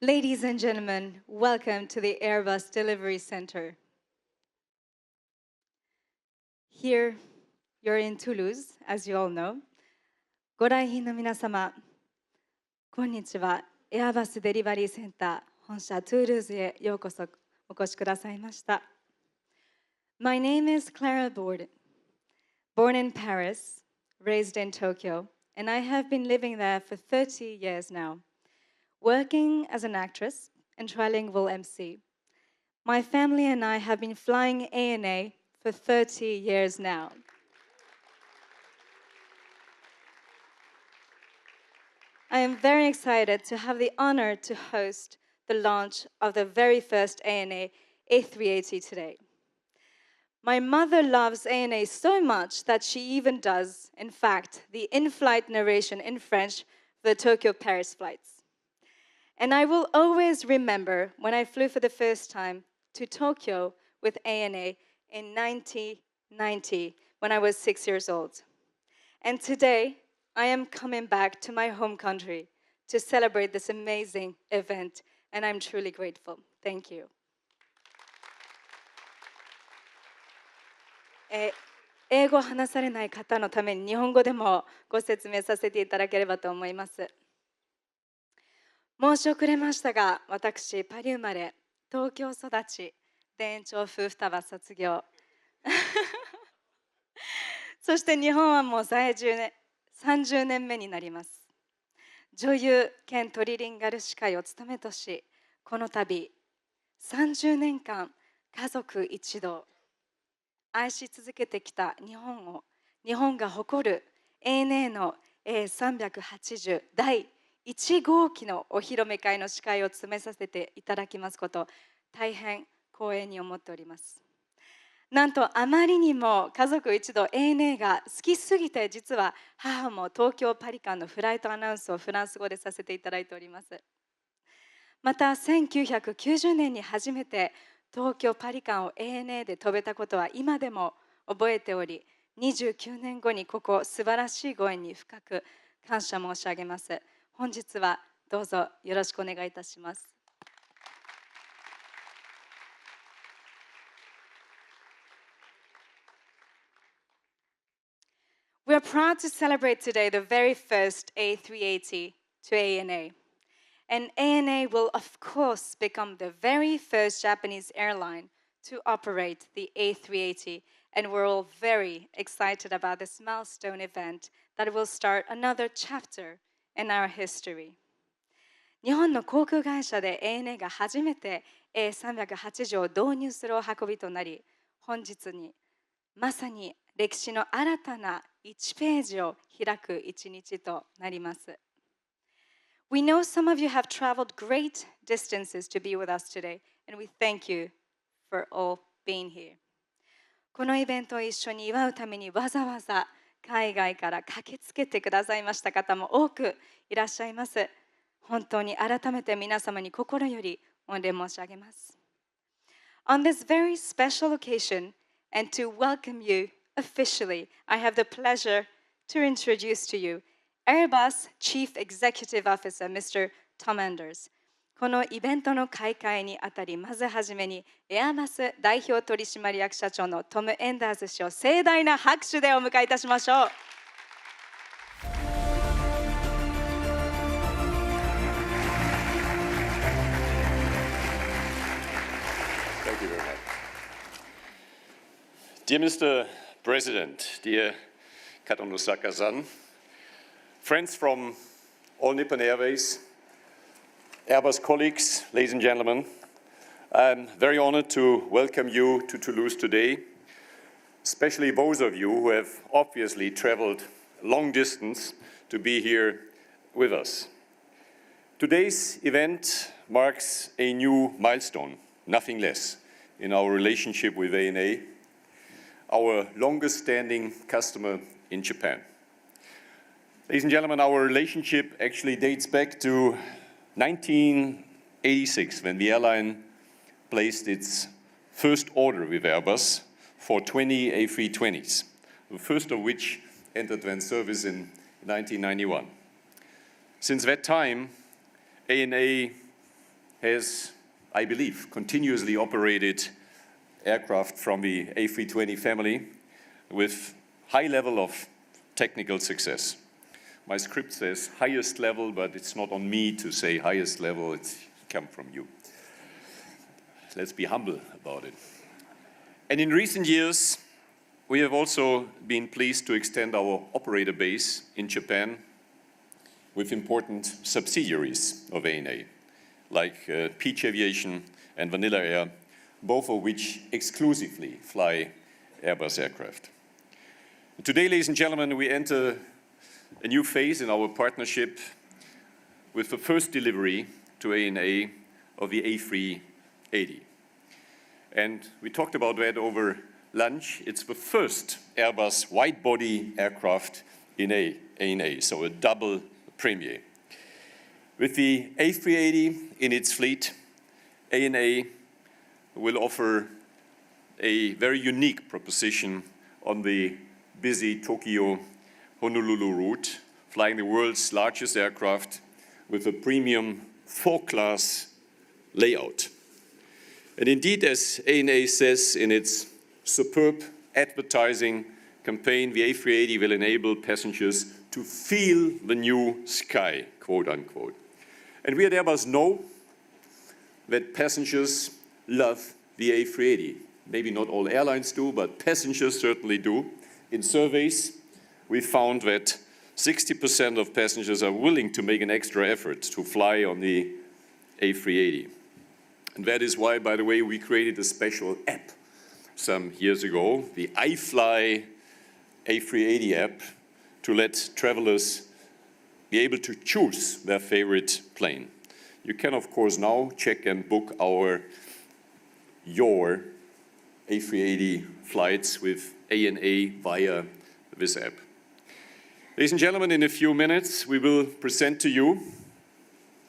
Ladies and gentlemen, welcome to the Airbus Delivery Center. Here, you're in Toulouse, as you all know. ご来賓の皆様、こんにちは。Airbus Delivery Center 本社 Toulouse へようこそお越しくださいました。My name is Clara Borden, born in Paris, raised in Tokyo, and I have been living there for 30 years now, working as an actress and trilingual MC. My family and I have been flying ANA for 30 years now. I am very excited to have the honor to host the launch of the very first ANA A380 today. My mother loves ANA so much that she even does, in fact, the in-flight narration in French for the Tokyo-Paris flights. And I will always remember when I flew for the first time to Tokyo with ANA in 1990 when I was 6 years old. And today, I am coming back to my home country to celebrate this amazing event, and I'm truly grateful. Thank you. 英語を話されない方のために日本語でもご説明させていただければと思います。申し遅れましたが、私、パリ生まれ、東京育ち、田園調布双葉卒業。そして日本はもう在住ね、30年目になります。女優兼トリリンガル司会を務めとし、この度、30年間、家族一同、愛し続けてきた日本が誇る ANA の A380 第1号機のお披露目会の司会を務めさせていただきますこと、大変光栄に思っております。なんとあまりにも家族一同 ANA が好きすぎて、実は母も東京パリ間のフライトアナウンスをフランス語でさせていただいております。また1990年に初めて東京パリ間を ANA で飛べたことは今でも覚えており、29年後にここ素晴らしいご縁に深く感謝申し上げます。本日はどうぞよろしくお願いいたします。We are proud to celebrate today the very first A380 to ANA. And ANA will, of course, become the very first Japanese airline to operate the A380. And we're all very excited about this milestone event that will start another chapter in our history. 日本の航空会社で ANA が初めて A380 を導入するお運びとなり、本日にまさに歴史の新たな1ページを開く一日となります。We know some of you have traveled great distances to be with us today, and we thank you for all being here. このイベントを一緒に祝うためにわざわざ海外から駆けつけてくださいました方も多くいらっしゃいます。本当に改めて皆様に心より御礼申し上げます。On this very special occasion, and to welcome you officially, I have the pleasure to introduce to you Airbus Chief Executive Officer, Mr. Tom Anders. このイベントの開会にあたり、まずはじめに、Airbus 代表取締役社長のトム・エンダーズ氏を盛大な拍手でお迎えいたしましょう。Thank you very much. Dear Mr. President, dear Katanosaka-san, friends from all Nippon Airways, Airbus colleagues, ladies and gentlemen, I'm very honored to welcome you to Toulouse today, especially those of you who have obviously traveled long distance to be here with us. Today's event marks a new milestone, nothing less, in our relationship with ANA, our longest-standing customer in Japan. Ladies and gentlemen, our relationship actually dates back to 1986, when the airline placed its first order with Airbus for 20 A320s, the first of which entered service in 1991. Since that time, ANA has, I believe, continuously operated aircraft from the A320 family with high level of technical success. My script says highest level, but it's not on me to say highest level, it's come from you. Let's be humble about it. And in recent years, we have also been pleased to extend our operator base in Japan with important subsidiaries of ANA, like Peach Aviation and Vanilla Air, both of which exclusively fly Airbus aircraft. Today, ladies and gentlemen, we enter a new phase in our partnership with the first delivery to ANA of the A380. And we talked about that over lunch. It's the first Airbus wide-body aircraft in ANA, so a double premiere. With the A380 in its fleet, ANA will offer a very unique proposition on the busy Tokyo-Honolulu route, flying the world's largest aircraft with a premium 4-class layout. And indeed, as ANA says in its superb advertising campaign, the A380 will enable passengers to feel the new sky, quote unquote. And we at Airbus know that passengers love the A380. Maybe not all airlines do, but passengers certainly do. In surveys, we found that 60% of passengers are willing to make an extra effort to fly on the A380. And that is why, by the way, we created a special app some years ago, the iFly A380 app, to let travelers be able to choose their favorite plane. You can, of course, now check and book your A380 flights with ANA via this app. Ladies and gentlemen, in a few minutes, we will present to you,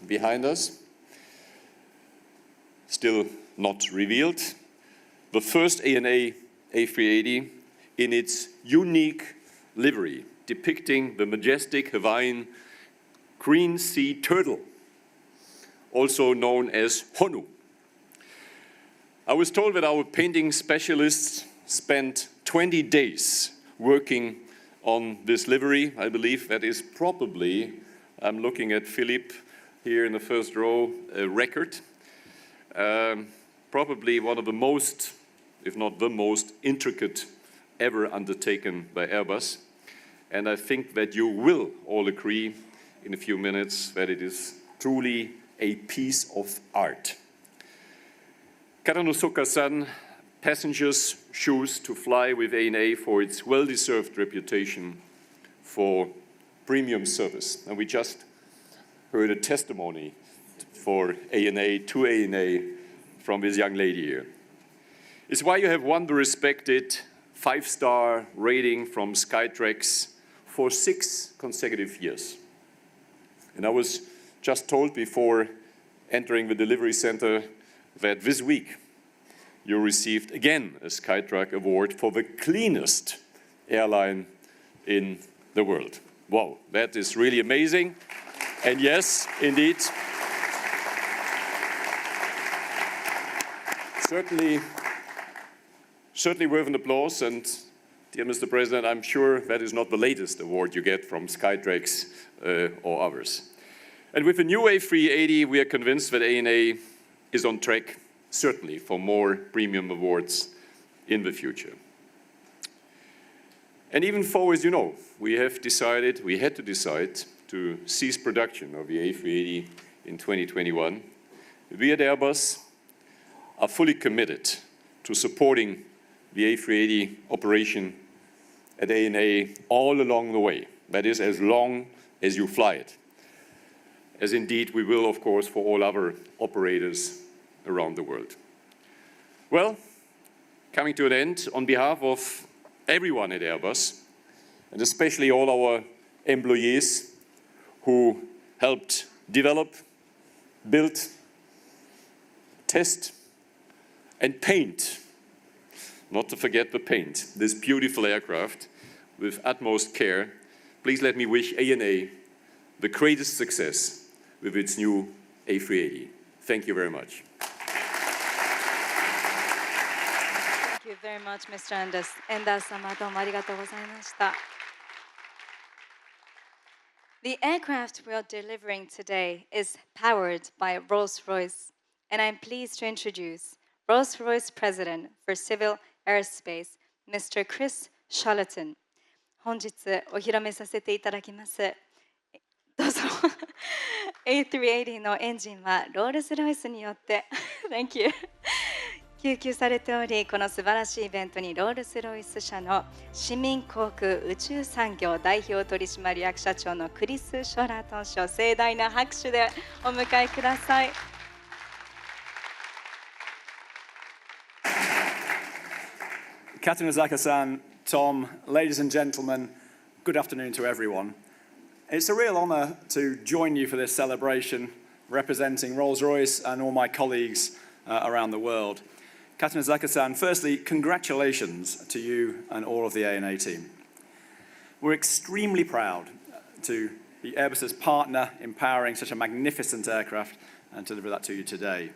behind us, still not revealed, the first ANA A380 in its unique livery, depicting the majestic Hawaiian green sea turtle, also known as Honu. I was told that our painting specialists spent 20 days working on this livery. I believe that is probably, I'm looking at Philippe here in the first row, a record. Probably one of the most, if not the most, intricate ever undertaken by Airbus. And I think that you will all agree in a few minutes that it is truly a piece of art. Katanosoka-san, passengers choose to fly with ANA for its well-deserved reputation for premium service. And we just heard a testimony for ANA to ANA from this young lady here. It's why you have won the respected 5-star rating from Skytrax for 6 consecutive years. And I was just told before entering the delivery center that this week you received again a Skytrax award for the cleanest airline in the world. Wow, that is really amazing. And yes, indeed, certainly worth an applause. And dear Mr. President, I'm sure that is not the latest award you get from Skytrax or others. And with the new A380, we are convinced that ANA is on track, certainly, for more premium awards in the future. And even though, as you know, we had to decide to cease production of the A380 in 2021, we at Airbus are fully committed to supporting the A380 operation at ANA all along the way. That is, as long as you fly it. As indeed we will, of course, for all other operators around the world. Well, coming to an end, on behalf of everyone at Airbus, and especially all our employees who helped develop, build, test, and paint, not to forget the paint, this beautiful aircraft with utmost care, please let me wish ANA the greatest success with its new A380. Thank you very much. Thank you very much, Mr. Anders. エンダース様、どうもありがとうございました。The aircraft we are delivering today is powered by Rolls-Royce, and I'm pleased to introduce Rolls-Royce President for Civil Aerospace, Mr. Chris Charlton. 本日お披露目させていただきます。どうぞ。A380 のエンジンはロールスロイスによって Thank you 供給されており、この素晴らしいイベントにロールスロイス社の市民航空宇宙産業代表取締役社長のクリス・ショラトン氏を盛大な拍手でお迎えください。Katanozaka-san, Tom, ladies and gentlemen, good afternoon to everyone. It's a real honour to join you for this celebration, representing Rolls-Royce and all my colleagues around the world. Katanozaka-san, firstly, congratulations to you and all of the ANA team. We're extremely proud to be Airbus's partner in powering such a magnificent aircraft and to deliver that to you today.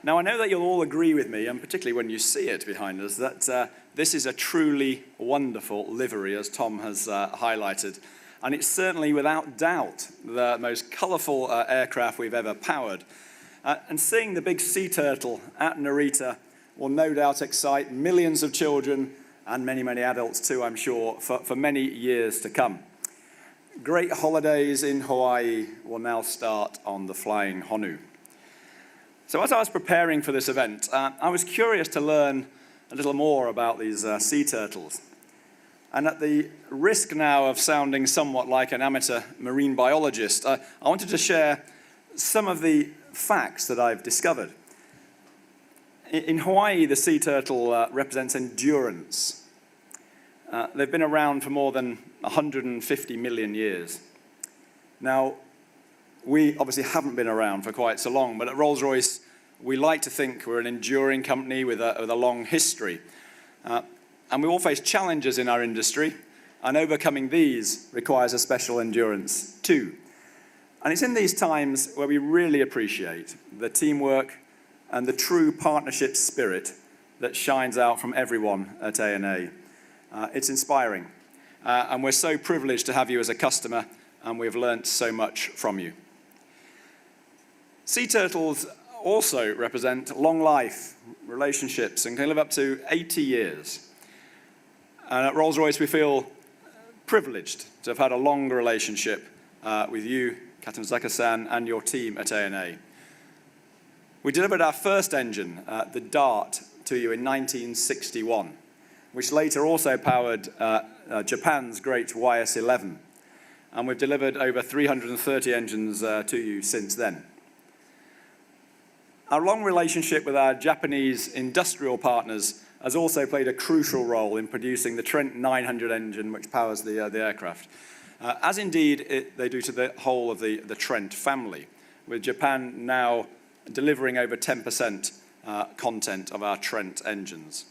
Now, I know that you'll all agree with me, and particularly when you see it behind us, that this is a truly wonderful livery, as Tom has highlighted. And it's certainly, without doubt, the most colourful aircraft we've ever powered. And seeing the big sea turtle at Narita will no doubt excite millions of children and many, many adults too, I'm sure, for many years to come. Great holidays in Hawaii will now start on the Flying Honu. So as I was preparing for this event, I was curious to learn a little more about these sea turtles. And at the risk now of sounding somewhat like an amateur marine biologist, I wanted to share some of the facts that I've discovered. In Hawaii, the sea turtle represents endurance. They've been around for more than 150 million years. Now, we obviously haven't been around for quite so long, but at Rolls-Royce, we like to think we're an enduring company with a long history. And we all face challenges in our industry, and overcoming these requires a special endurance too. And it's in these times where we really appreciate the teamwork and the true partnership spirit that shines out from everyone at ANA. It's inspiring, and we're so privileged to have you as a customer, and we've learnt so much from you. Sea turtles also represent long life, relationships, and can live up to 80 years. And at Rolls-Royce, we feel privileged to have had a long relationship with you, Katanozaka-san, and your team at ANA. We delivered our first engine, the Dart, to you in 1961, which later also powered Japan's great YS-11. And we've delivered over 330 engines to you since then. Our long relationship with our Japanese industrial partners has also played a crucial role in producing the Trent 900 engine, which powers the aircraft, as indeed they do to the whole of the Trent family, with Japan now delivering over 10% content of our Trent engines.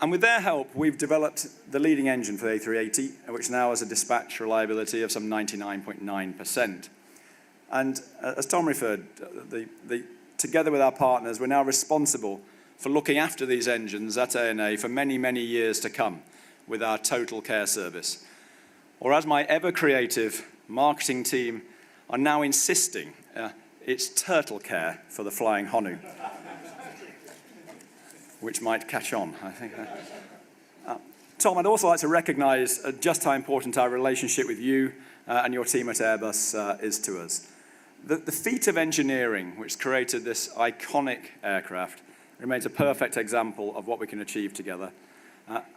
And with their help, we've developed the leading engine for the A380, which now has a dispatch reliability of some 99.9%. And as Tom referred, together with our partners, we're now responsible for looking after these engines at ANA for many, many years to come with our total care service. Or as my ever-creative marketing team are now insisting, it's turtle care for the Flying Honu, which might catch on, I think. Tom, I'd also like to recognise just how important our relationship with you and your team at Airbus is to us. The feat of engineering which created this iconic aircraft remains a perfect example of what we can achieve together.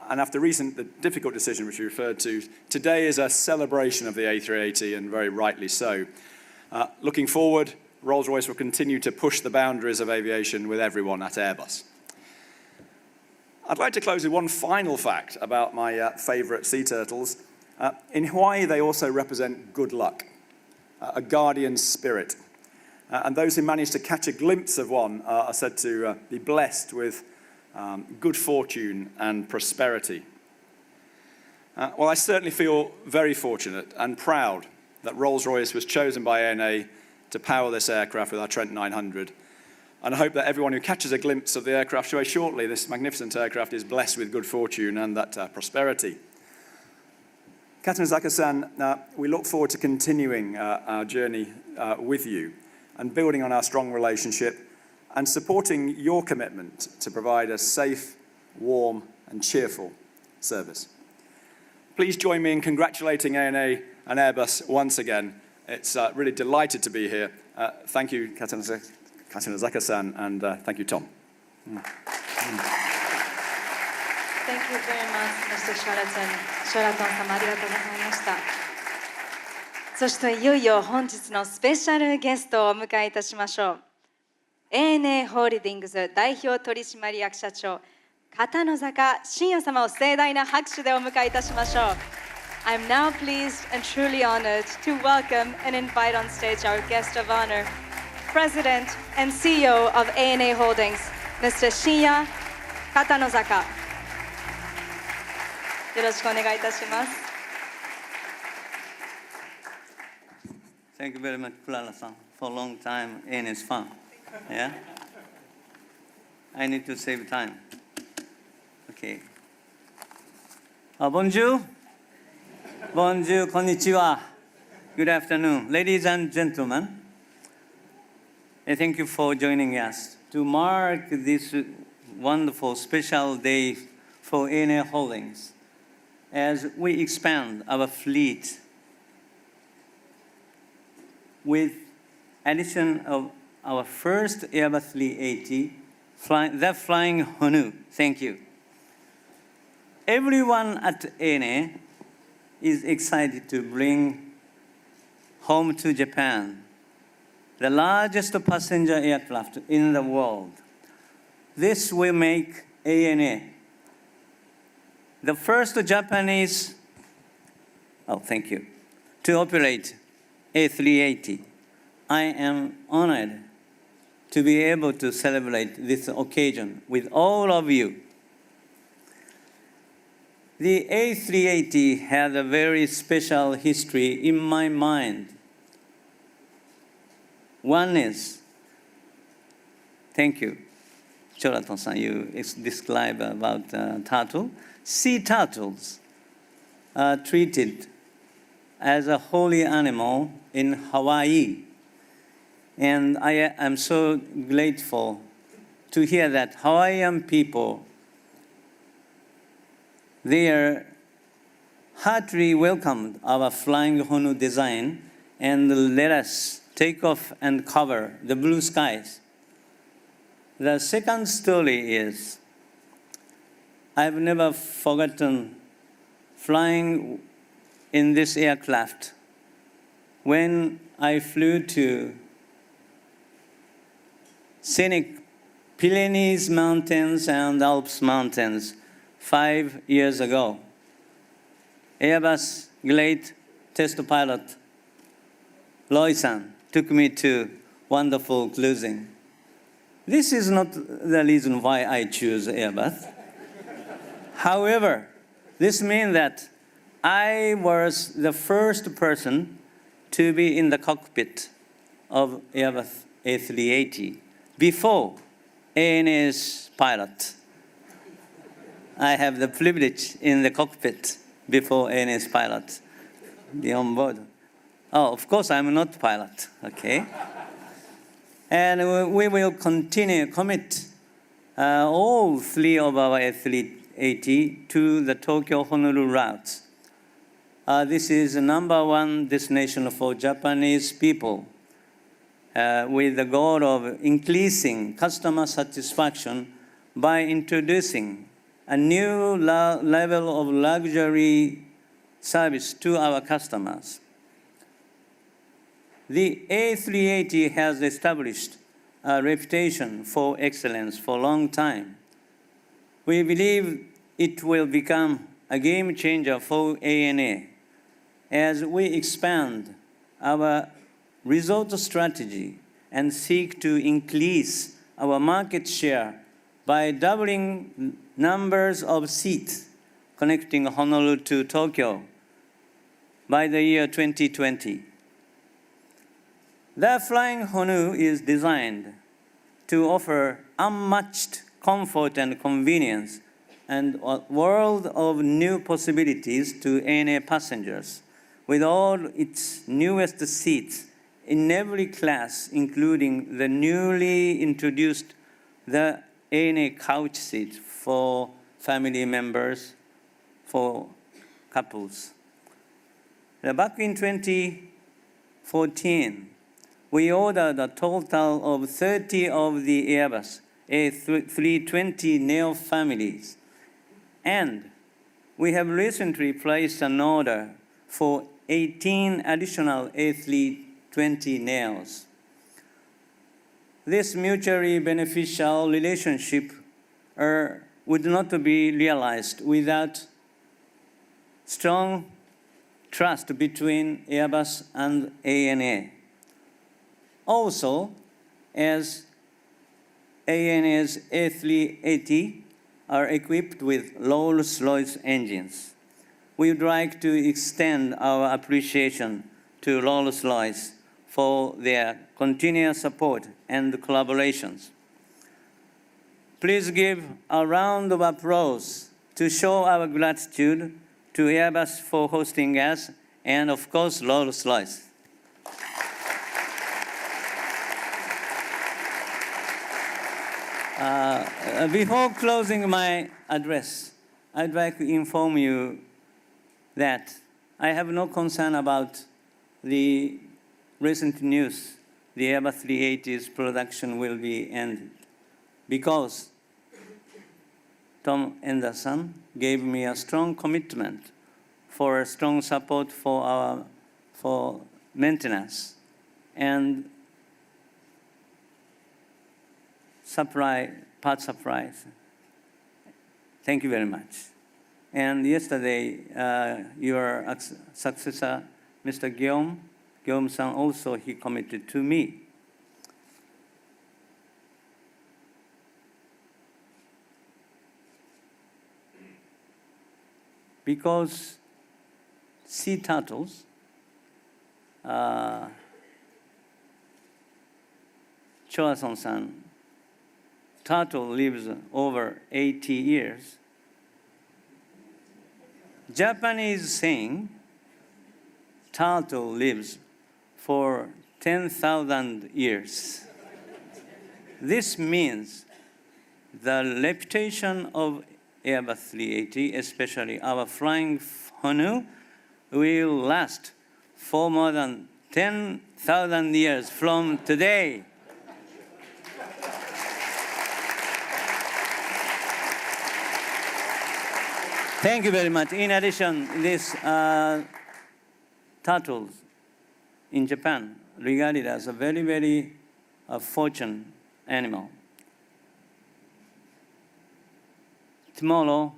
And after the difficult decision which you referred to, today is a celebration of the A380, and very rightly so. Looking forward, Rolls-Royce will continue to push the boundaries of aviation with everyone at Airbus. I'd like to close with one final fact about my favourite sea turtles. In Hawaii, they also represent good luck, a guardian spirit. And those who manage to catch a glimpse of one are said to be blessed with good fortune and prosperity. Well, I certainly feel very fortunate and proud that Rolls-Royce was chosen by ANA to power this aircraft with our Trent 900. And I hope that everyone who catches a glimpse of the aircraft very shortly, this magnificent aircraft, is blessed with good fortune and that prosperity. Katanozaka-san, we look forward to continuing our journey with you and building on our strong relationship and supporting your commitment to provide a safe, warm and cheerful service. Please join me in congratulating ANA and Airbus once again. It's really delighted to be here. Thank you, Katanozaka-san, and thank you, Tom. Thank you very much, Mr. Sheraton. シェラトン様ありがとうございました。そしていよいよ本日のスペシャルゲストをお迎えいたしましょう。ANA ホールディングス代表取締役社長、片野坂真也様を盛大な拍手でお迎えいたしましょう。I'm now pleased and truly honored to welcome and invite on stage our guest of honor, President and CEO of ANA Holdings, Mr. Shinya Katanozaka. よろしくお願いいたします。Thank you very much, Clara-san. For a long time, ANA is fun. Yeah? I need to save time. Okay. Bonjour. Bonjour, konnichiwa. Good afternoon. Ladies and gentlemen, thank you for joining us to mark this wonderful special day for ANA Holdings as we expand our fleet with addition of our first Airbus 380, the Flying Honu. Thank you. Everyone at ANA is excited to bring home to Japan the largest passenger aircraft in the world. This will make ANA the first Japanese, to operate A380. I am honored to be able to celebrate this occasion with all of you. The A380 has a very special history in my mind. One is, thank you, Sheraton-san, you described about turtle. Sea turtles are treated as a holy animal in Hawaii. And I am so grateful to hear that Hawaiian people, they are heartily welcomed our Flying Honu design and let us take off and cover the blue skies. The second story is, I've never forgotten flying in this aircraft when I flew to scenic Pyrenees Mountains and Alps Mountains 5 years ago. Airbus great test pilot Roy-san took me to wonderful cruising. This is not the reason why I choose Airbus. However, this means that I was the first person to be in the cockpit of Airbus A380 before ANA's pilot. I have the privilege in the cockpit before ANA's pilot, be on board. Oh, of course, I'm not pilot, okay? And we will continue commit all three of our A380 to the Tokyo-Honolulu routes. This is the #1 destination for Japanese people with the goal of increasing customer satisfaction by introducing a new level of luxury service to our customers. The A380 has established a reputation for excellence for a long time. We believe it will become a game changer for ANA as we expand our resort strategy and seek to increase our market share by doubling numbers of seats connecting Honolulu to Tokyo by the year 2020. The Flying Honu is designed to offer unmatched comfort and convenience and a world of new possibilities to ANA passengers. With all its newest seats in every class, including the newly introduced the ANA couch seat for family members, for couples. Back in 2014, we ordered a total of 30 of the Airbus A320 neo families, and we have recently placed an order for 18 additional A320 neos. This mutually beneficial relationship would not be realized without strong trust between Airbus and ANA. Also, as ANA's A380 are equipped with Rolls-Royce engines, we would like to extend our appreciation to Rolls-Royce for their continuous support and collaborations. Please give a round of applause to show our gratitude to Airbus for hosting us, and of course, Rolls-Royce. Before closing my address, I'd like to inform you that I have no concern about the recent news. The Airbus 380s production will be ended because Tom Anderson gave me a strong commitment for a strong support for maintenance and part supplies. Thank you very much. And yesterday, your successor, Mr. Guillaume-san, also he committed to me. Because sea turtles, Choason-san, turtle lives over 80 years. Japanese saying, turtle lives for 10,000 years. This means the reputation of Airbus 380, especially our Flying Honu, will last for more than 10,000 years from today. Thank you very much. In addition, these turtles in Japan regarded as a very, very fortunate animal. Tomorrow,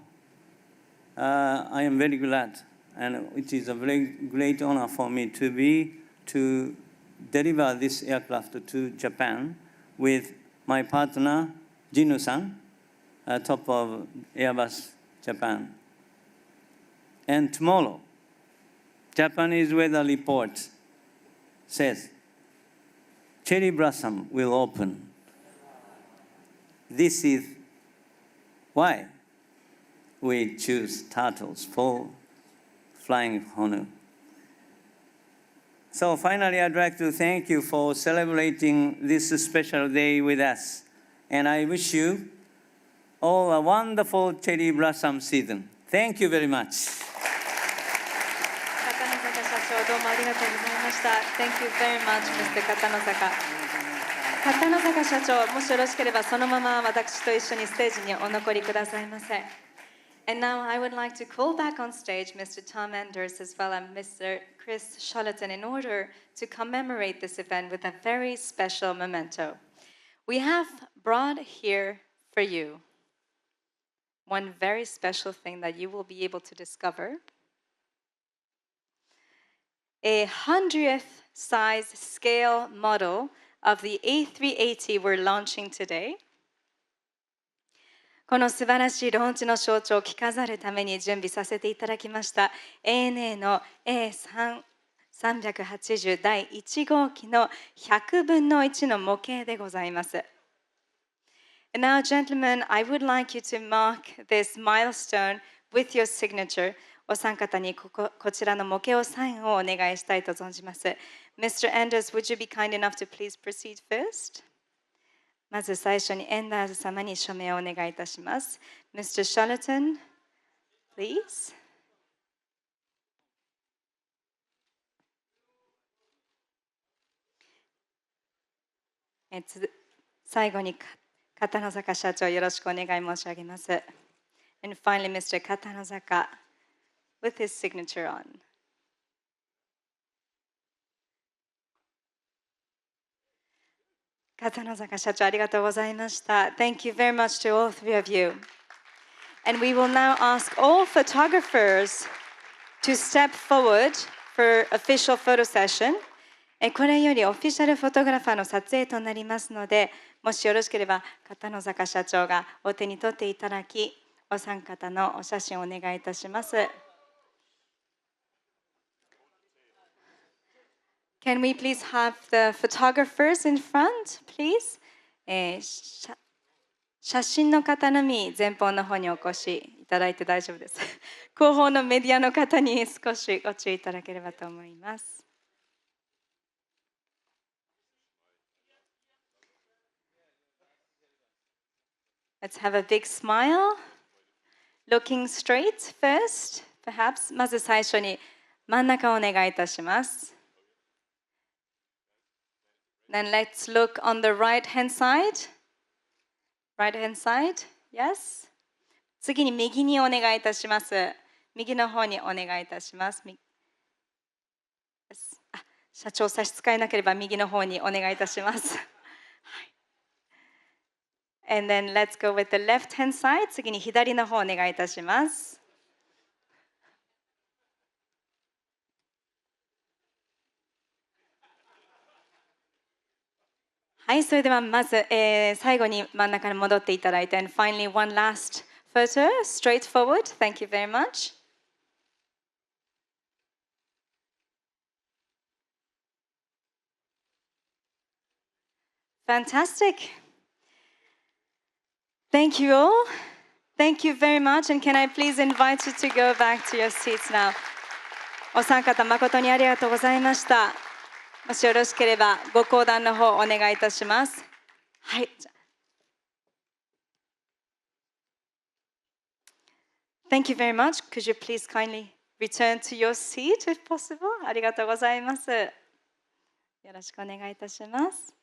I am very glad, and it is a very great honor for me to deliver this aircraft to Japan with my partner, Jinu-san, top of Airbus Japan. And tomorrow, Japanese weather report says cherry blossom will open. This is why we choose turtles for Flying Honu. So finally, I'd like to thank you for celebrating this special day with us. And I wish you all a wonderful cherry blossom season. Thank you very much. Thank you very much, Mr. Katanosaka. 片野坂社長、もしよろしければそのまま私と一緒にステージにお残りくださいませ。And now I would like to call back on stage Mr. Tom Anders as well as Mr. Chris Charlatan in order to commemorate this event with a very special memento. We have brought here for you one very special thing that you will be able to discover. A 100th size scale model of the A380 we're launching today. この素晴らしいローンチの象徴を着飾るために準備させていただきました ANA の A380 380第1号機の100分の1の模型でございます。And now, gentlemen, I would like you to mark this milestone with your signature. お三方にこちらの模型をサインをお願いしたいと存じます。Mr. Anders, would you be kind enough to please proceed first? まず最初にエンダーズ様に署名をお願いいたします。Mr. Charlton, please. 最後に片野坂社長よろしくお願い申し上げます。And finally, Mr. 片野坂 with his signature on. 片野坂社長ありがとうございました。Thank you very much to all three of you. And we will now ask all photographers to step forward for official photo session. これよりオフィシャルフォトグラファーの撮影となりますので、もしよろしければ片野坂社長がお手に取っていただき、お三方のお写真をお願いいたします。Can we please have the photographers in front, please? 写真の方のみ前方の方にお越しいただいて大丈夫です。後方のメディアの方に少しご注意いただければと思います。Let's have a big smile. Looking straight first, perhaps. まず最初に真ん中をお願いいたします。Then let's look on the right hand side. Right hand side, yes. 次に右にお願いいたします。右の方にお願いいたします。社長差し支えなければ右の方にお願いいたします。And then let's go with the left hand side. 次に左の方お願いいたします。はい、それではまず、最後に真ん中に戻っていただいて、and finally one last photo, straight forward. Thank you very much. Fantastic. Thank you all. Thank you very much. And can I please invite you to go back to your seats now? お三方誠にありがとうございました。もしよろしければご講談の方お願いいたします。はい。Thank you very much. Could you please kindly return to your seat if possible? ありがとうございます。よろしくお願いいたします。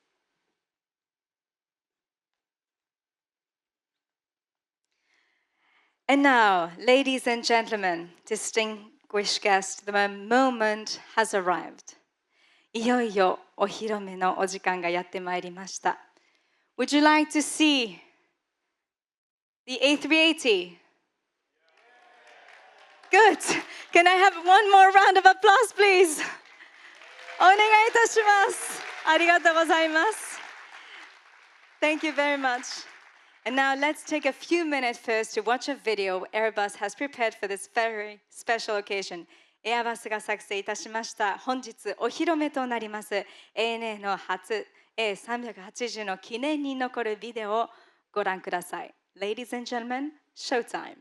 And now, ladies and gentlemen, distinguished guests, the moment has arrived. いよいよお披露目のお時間がやってまいりました。Would you like to see the A380? Good. Can I have one more round of applause, please? お願いいたします。ありがとうございます。Thank you very much. And now let's take a few minutes first to watch a video Airbus has prepared for this very special occasion. エアバスが作成いたしました本日お披露目となります ANA の初 A380 の記念に残るビデオをご覧ください。Ladies and gentlemen, showtime!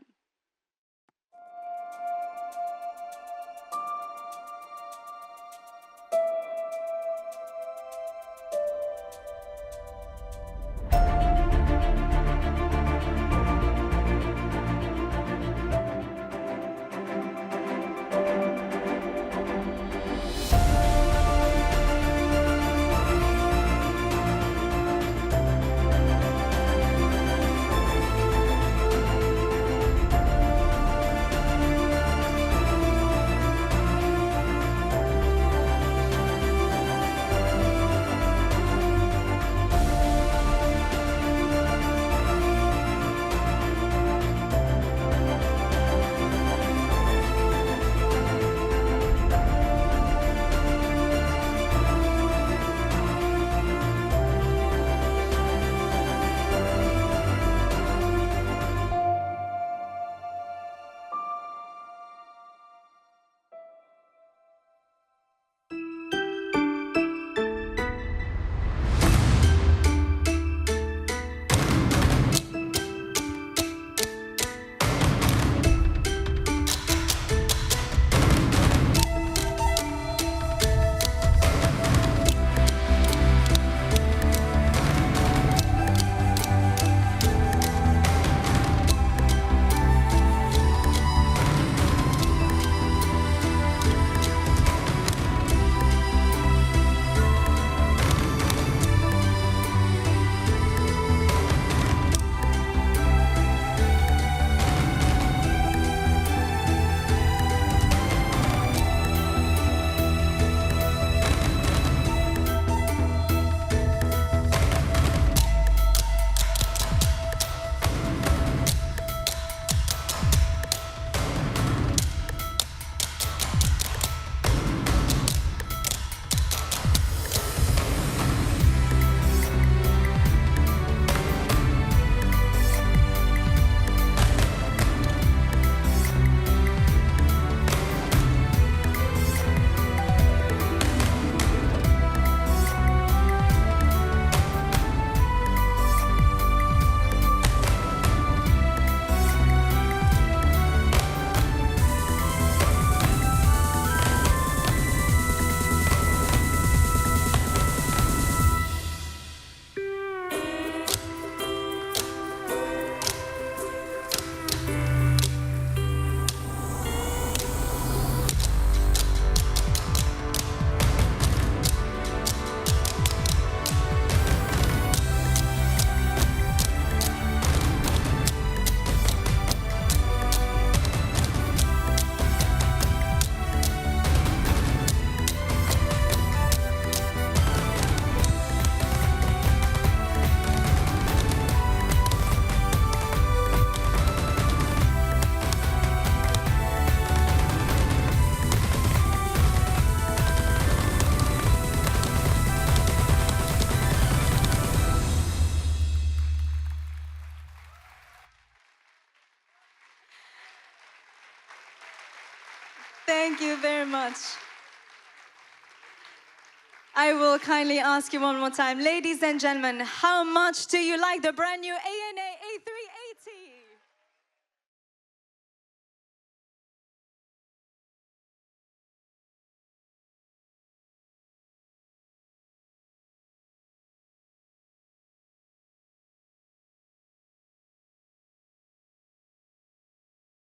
Thank you very much. I will kindly ask you one more time. Ladies and gentlemen, how much do you like the brand new ANA